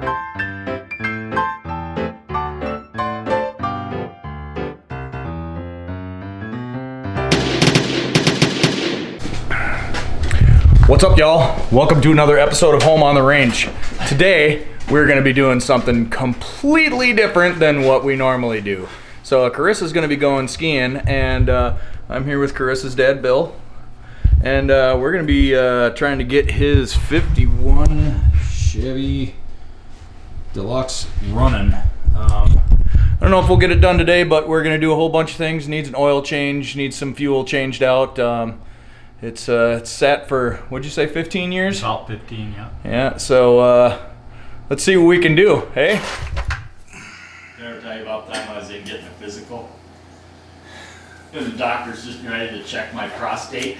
What's up, y'all? Welcome to another episode of Home on the Range. Today, we're going to be doing something completely different than what we normally do. So Carissa's going to be going skiing, and I'm here with Carissa's dad, Bill. And we're going to be trying to get his 51 Chevy Deluxe running. I don't know if we'll get it done today, but we're going to do a whole bunch of things. Needs an oil change, needs some fuel changed out. It's sat for, what'd you say, 15 years? About 15, yeah. Yeah, so let's see what we can do, hey? Did I ever tell you about the time I was in getting a physical? And the doctor's just ready to check my prostate.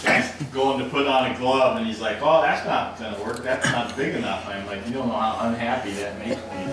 He's going to put on a glove, and he's like, oh, that's not going to work. That's not big enough. I'm like, you don't know how unhappy that makes me.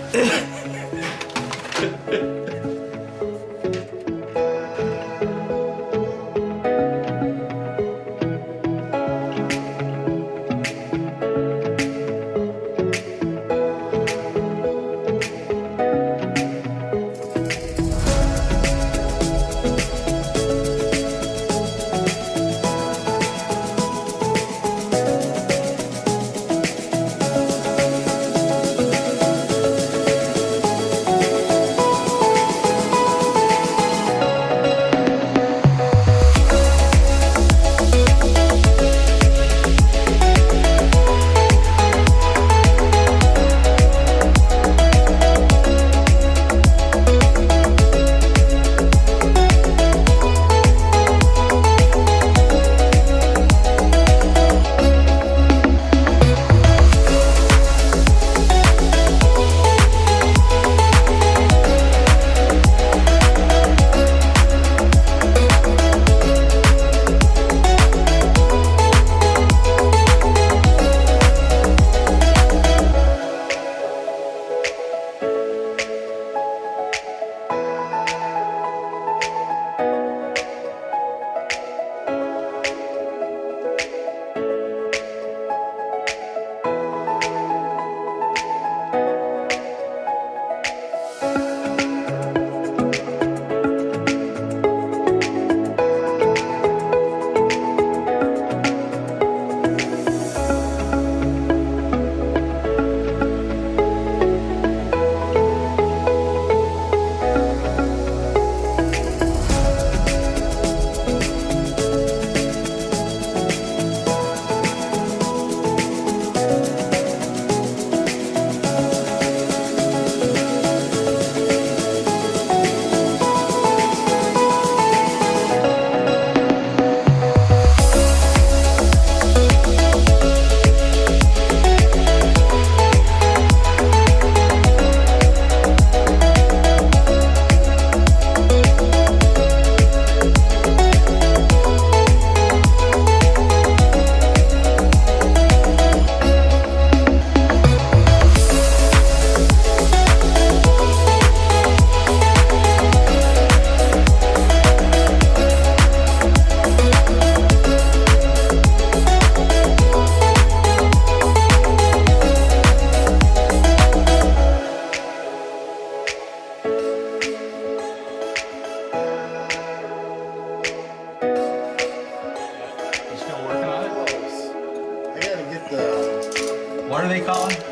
What are they called? Hit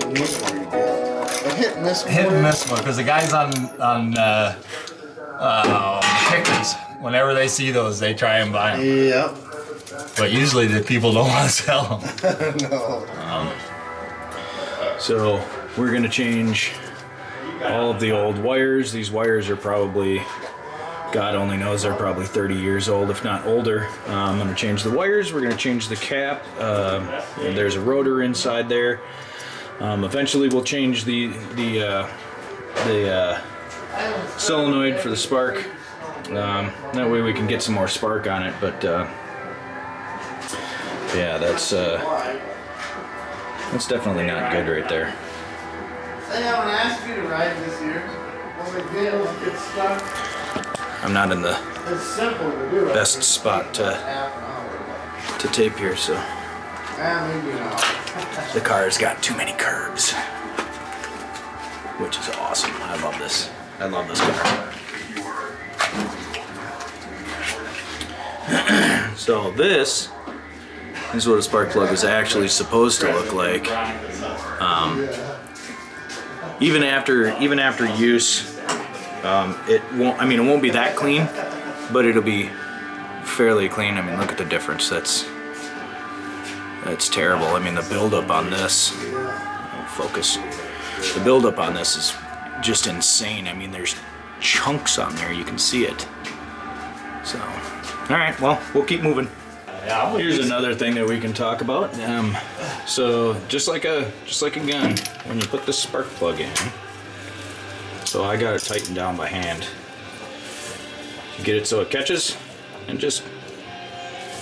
and miss one. Hit and miss one, because the guys on Pickers, whenever they see those, they try and buy them. Yep. But usually the people don't want to sell them. No. So we're gonna change all of the old wires. These wires are probably, God only knows, they're probably 30 years old, if not older. I'm gonna change the wires. We're gonna change the cap. There's a rotor inside there. Eventually we'll change the solenoid for the spark. That way we can get some more spark on it. But yeah, that's definitely not good right there. They haven't asked you to ride this year. No big deal. Get stuck. I'm not in the It's simple to do. best spot to tape here, so. Maybe not. The car's got too many curves, which is awesome. I love this. I love this car. So this is what a spark plug is actually supposed to look like. Even after use, it won't. I mean, it won't be that clean, but it'll be fairly clean. I mean, look at the difference. That's terrible. I mean, the buildup on this. Focus. The buildup on this is just insane. I mean, there's chunks on there. You can see it. So, all right. Well, we'll keep moving. Here's another thing that we can talk about. So just like a gun, when you put the spark plug in, so I got it tightened down by hand. Get it so it catches, and just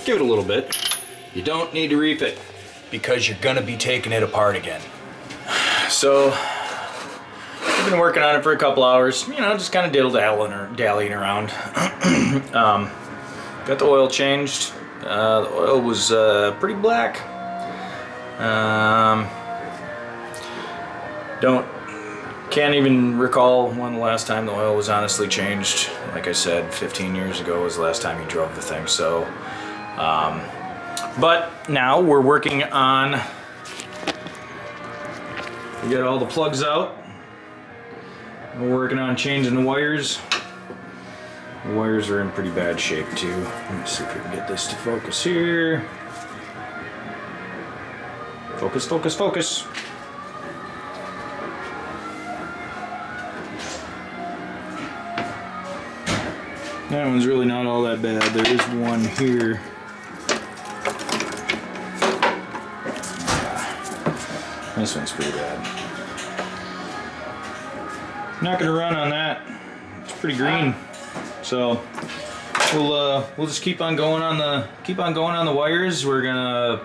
give it a little bit. You don't need to reef it because you're gonna be taking it apart again. So I've been working on it for a couple hours. You know, just kind of dallying around. Got the oil changed. The oil was pretty black. Can't even recall when the last time the oil was honestly changed. Like I said, 15 years ago was the last time you drove the thing. So, but now we're working on. We got all the plugs out. We're working on changing the wires. The wires are in pretty bad shape too. Let me see if we can get this to focus here. Focus, focus, focus. That one's really not all that bad. There is one here. This one's pretty bad. Not gonna run on that. It's pretty green. So we'll just keep on going on the wires. We're gonna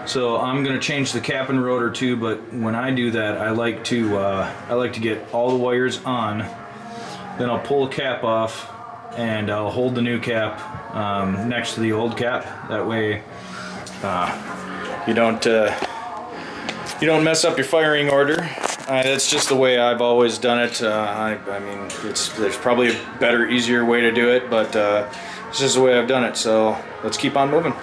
so I'm gonna change the cap and rotor too. But when I do that, I like to get all the wires on. Then I'll pull the cap off and I'll hold the new cap next to the old cap. That way you don't mess up your firing order. That's just the way I've always done it. I mean, there's probably a better, easier way to do it, but it's just the way I've done it. So let's keep on moving.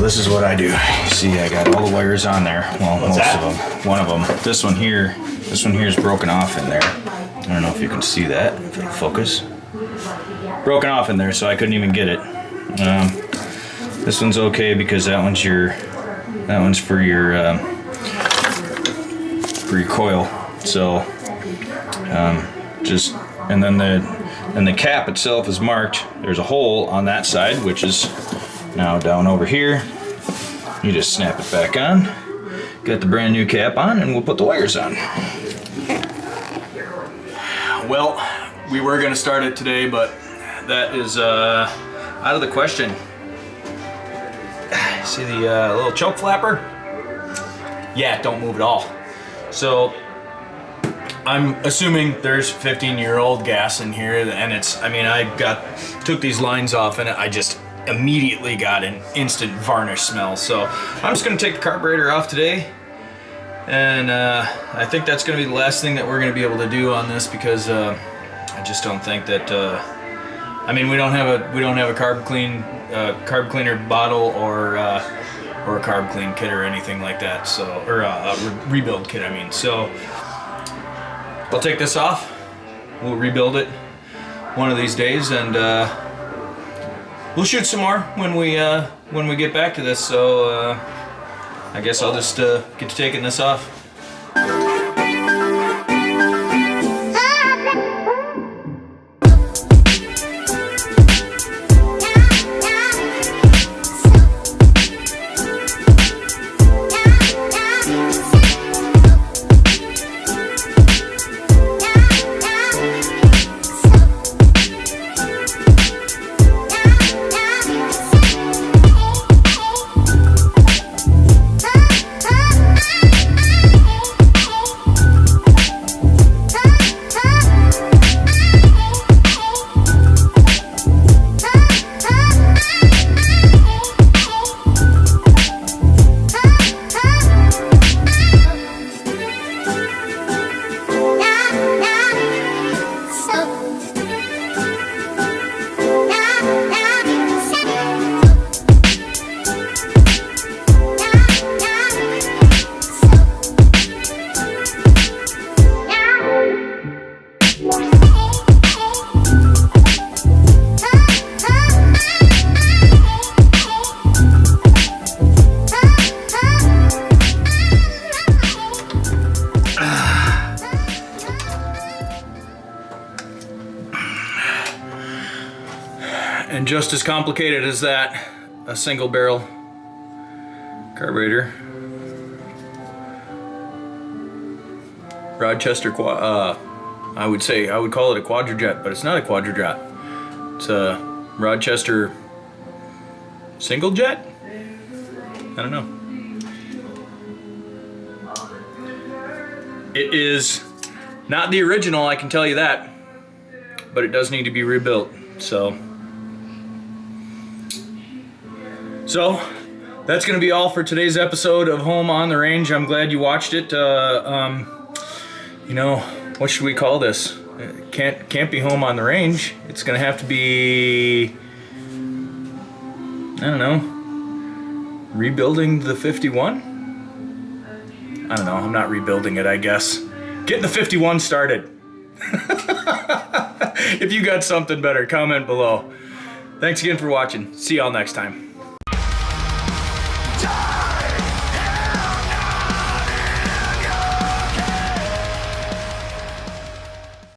This is what I do. You see, I got all the wires on there. Well, most of them. One of them. This one here is broken off in there. I don't know if you can see that. If it'll focus. Broken off in there, so I couldn't even get it. This one's okay because that one's for your coil. So and then the cap itself is marked. There's a hole on that side, which is now down over here. You just snap it back on, got the brand new cap on, and we'll put the wires on. Well, we were gonna start it today, but that is out of the question. See the little choke flapper? Yeah, don't move at all. So I'm assuming there's 15-year-old gas in here, and it's, I mean, took these lines off and I just immediately got an instant varnish smell. So I'm just gonna take the carburetor off today, and I think that's gonna be the last thing that we're gonna be able to do on this, because I just don't think that, I mean, we don't have a carb cleaner bottle or a carb clean kit or anything like that. So, or a rebuild kit, I mean. So I'll take this off. We'll rebuild it one of these days, and we'll shoot some more when we get back to this. So I guess I'll just get to taking this off. And just as complicated as that, a single barrel carburetor. Rochester, I would call it a quadrajet, but it's not a quadrajet. It's a Rochester single jet? I don't know. It is not the original, I can tell you that, but it does need to be rebuilt. So that's going to be all for today's episode of Home on the Range. I'm glad you watched it. You know, what should we call this? It can't be Home on the Range. It's going to have to be, I don't know, rebuilding the 51? I don't know, I'm not rebuilding it, I guess. Getting the 51 started. If you got something better, comment below. Thanks again for watching. See y'all next time.